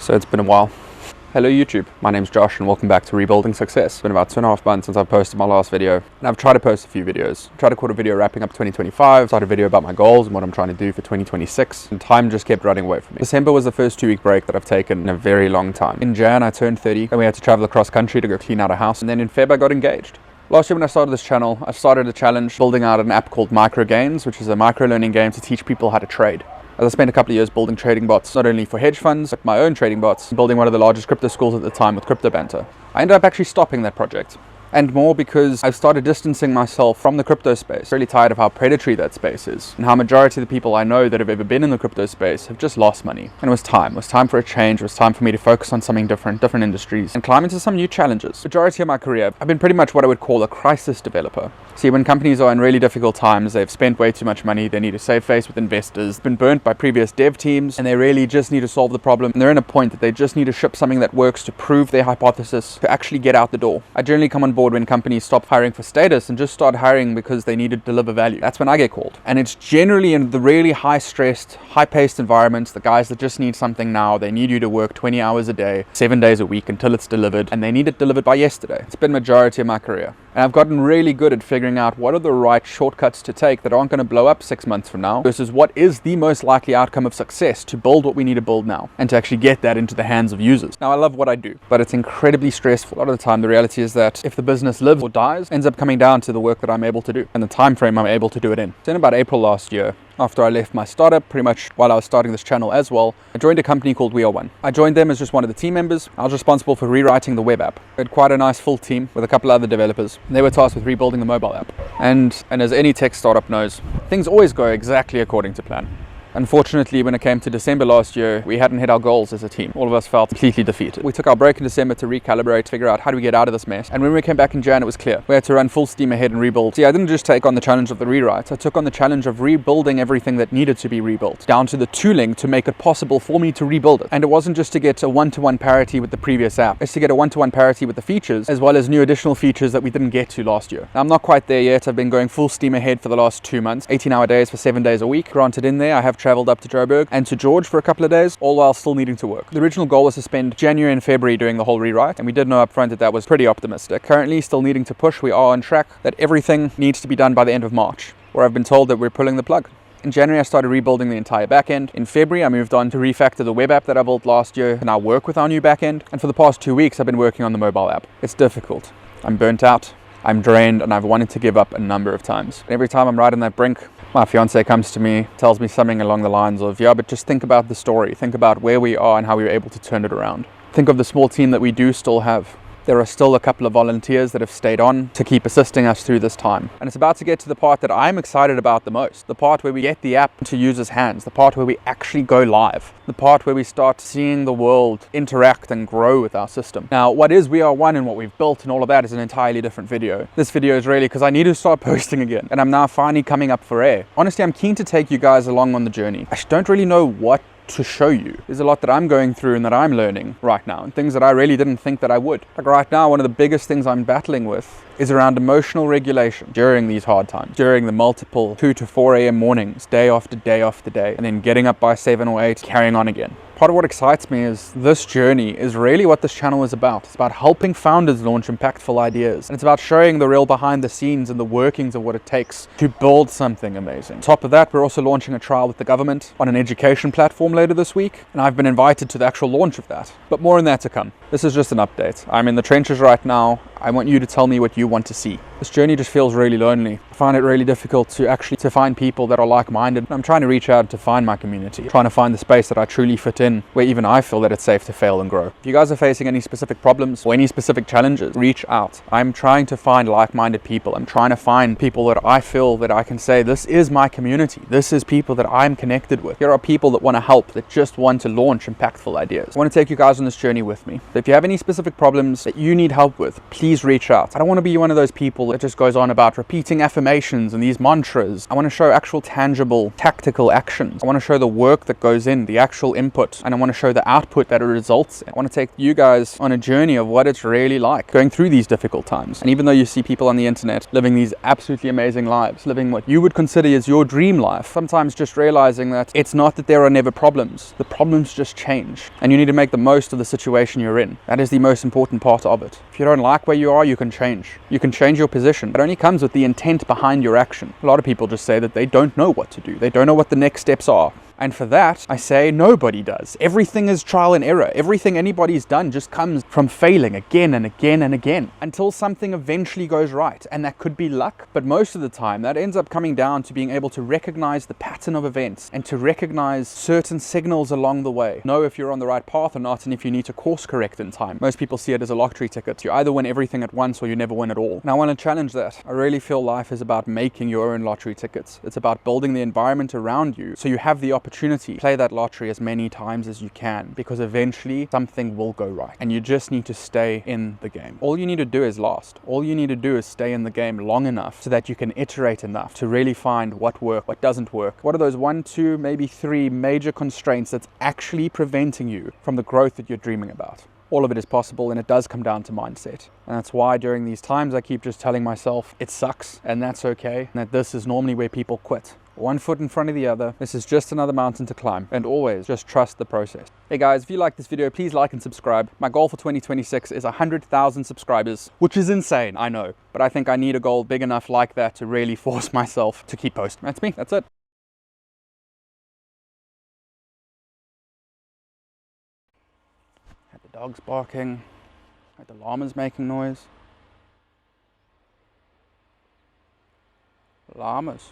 So it's been a while. Hello YouTube, my name's Josh and welcome back to Rebuilding Success. It's been about 2.5 months since I've posted my last video, and I've tried to post a few videos. I tried to record a video wrapping up 2025, started a video about my goals and what I'm trying to do for 2026, and time just kept running away from me. December was the first 2-week break that I've taken in a very long time. In Jan I turned 30 and we had to travel across country to go clean out a house, and then in Feb I got engaged. Last year when I started this channel, I started a challenge building out an app called Micro Gains, which is a micro learning game to teach people how to trade. As I spent a couple of years building trading bots, not only for hedge funds, but my own trading bots, building one of the largest crypto schools at the time with Crypto Banter. I ended up actually stopping that project. And more because I've started distancing myself from the crypto space. Really tired of how predatory that space is, and how majority of the people I know that have ever been in the crypto space have just lost money. And it was time for a change. It was time for me to focus on something different industries, and climb into some new challenges. Majority of my career, I've been pretty much what I would call a crisis developer. See, when companies are in really difficult times, they've spent way too much money, they need to save face with investors, been burnt by previous dev teams, and they really just need to solve the problem. And they're in a point that they just need to ship something that works to prove their hypothesis, to actually get out the door. I generally come on board when companies stop hiring for status and just start hiring because they need to deliver value. That's when I get called. And it's generally in the really high-stressed, high-paced environments, the guys that just need something now. They need you to work 20 hours a day, 7 days a week until it's delivered, and they need it delivered by yesterday. It's been majority of my career. And I've gotten really good at figuring out what are the right shortcuts to take that aren't going to blow up 6 months from now versus what is the most likely outcome of success to build what we need to build now and to actually get that into the hands of users. Now, I love what I do, but it's incredibly stressful. A lot of the time, the reality is that if the business lives or dies, ends up coming down to the work that I'm able to do and the time frame I'm able to do it in. So in about April last year, after I left my startup, pretty much while I was starting this channel as well, I joined a company called We Are One. I joined them as just one of the team members. I was responsible for rewriting the web app. We had quite a nice full team with a couple other developers. They were tasked with rebuilding the mobile app. And as any tech startup knows, things always go exactly according to plan. Unfortunately, when it came to December last year, we hadn't hit our goals as a team. All of us felt completely defeated. We took our break in December to recalibrate, figure out how do we get out of this mess. And when we came back in Jan, it was clear. We had to run full steam ahead and rebuild. See, I didn't just take on the challenge of the rewrite. I took on the challenge of rebuilding everything that needed to be rebuilt, down to the tooling to make it possible for me to rebuild it. And it wasn't just to get a one-to-one parity with the previous app. It's to get a one-to-one parity with the features, as well as new additional features that we didn't get to last year. Now, I'm not quite there yet. I've been going full steam ahead for the last 2 months, 18-hour days for 7 days a week. Granted, in there, I have traveled up to Joburg and to George for a couple of days, all while still needing to work. The original goal was to spend January and February doing the whole rewrite, and we did know up front that that was pretty optimistic. Currently still needing to push. We are on track that everything needs to be done by the end of March, where I've been told that we're pulling the plug. In January, I started rebuilding the entire backend. In February, I moved on to refactor the web app that I built last year and now work with our new backend. And for the past 2 weeks, I've been working on the mobile app. It's difficult. I'm burnt out, I'm drained, and I've wanted to give up a number of times. And every time I'm riding that brink, my fiance comes to me, tells me something along the lines of, yeah, but just think about the story. Think about where we are and how we were able to turn it around. Think of the small team that we do still have. There are still a couple of volunteers that have stayed on to keep assisting us through this time. And it's about to get to the part that I'm excited about the most. The part where we get the app into users' hands. The part where we actually go live. The part where we start seeing the world interact and grow with our system. Now, what is We Are One and what we've built and all of that is an entirely different video. This video is really because I need to start posting again. And I'm now finally coming up for air. Honestly, I'm keen to take you guys along on the journey. I don't really know what to show you. There's a lot that I'm going through and that I'm learning right now, and things that I really didn't think that I would. Like right now, one of the biggest things I'm battling with is around emotional regulation during these hard times, during the multiple 2 to 4 a.m. mornings, day after day after day, and then getting up by 7 or 8, carrying on again. Part of what excites me is this journey is really what this channel is about. It's about helping founders launch impactful ideas. And it's about showing the real behind the scenes and the workings of what it takes to build something amazing. On top of that, we're also launching a trial with the government on an education platform later this week. And I've been invited to the actual launch of that. But more on that to come. This is just an update. I'm in the trenches right now. I want you to tell me what you want to see. This journey just feels really lonely. I find it really difficult to find people that are like-minded. I'm trying to reach out to find my community, trying to find the space that I truly fit in, where even I feel that it's safe to fail and grow. If you guys are facing any specific problems or any specific challenges, reach out. I'm trying to find like-minded people. I'm trying to find people that I feel that I can say, this is my community. This is people that I'm connected with. Here are people that want to help, that just want to launch impactful ideas. I want to take you guys on this journey with me. So if you have any specific problems that you need help with, please please reach out. I don't want to be one of those people that just goes on about repeating affirmations and these mantras. I want to show actual tangible, tactical actions. I want to show the work that goes in, the actual input, and I want to show the output that it results in. I want to take you guys on a journey of what it's really like going through these difficult times. And even though you see people on the internet living these absolutely amazing lives, living what you would consider as your dream life, sometimes just realizing that it's not that there are never problems. The problems just change, and you need to make the most of the situation you're in. That is the most important part of it. If you don't like where you are, you can change. You can change your position. It only comes with the intent behind your action. A lot of people just say that they don't know what to do. They don't know what the next steps are. And for that, I say nobody does. Everything is trial and error. Everything anybody's done just comes from failing again and again and again until something eventually goes right. And that could be luck, but most of the time that ends up coming down to being able to recognize the pattern of events and to recognize certain signals along the way. Know if you're on the right path or not, and if you need to course correct in time. Most people see it as a lottery ticket. You either win everything at once or you never win at all. And I want to challenge that. I really feel life is about making your own lottery tickets. It's about building the environment around you so you have the opportunity to play that lottery as many times as you can, because eventually something will go right and you just need to stay in the game. All you need to do is last. All you need to do is stay in the game long enough so that you can iterate enough to really find what works, what doesn't work. What are those 1, 2, maybe 3 major constraints that's actually preventing you from the growth that you're dreaming about? All of it is possible, and it does come down to mindset. And that's why during these times I keep just telling myself it sucks and that's okay, and that this is normally where people quit. One foot in front of the other. This is just another mountain to climb, and always just trust the process. Hey guys, if you like this video, please like and subscribe. My goal for 2026 is 100,000 subscribers, which is insane, I know, but I think I need a goal big enough like that to really force myself to keep posting. That's me, that's it. Had the dogs barking, had the llamas making noise. Llamas.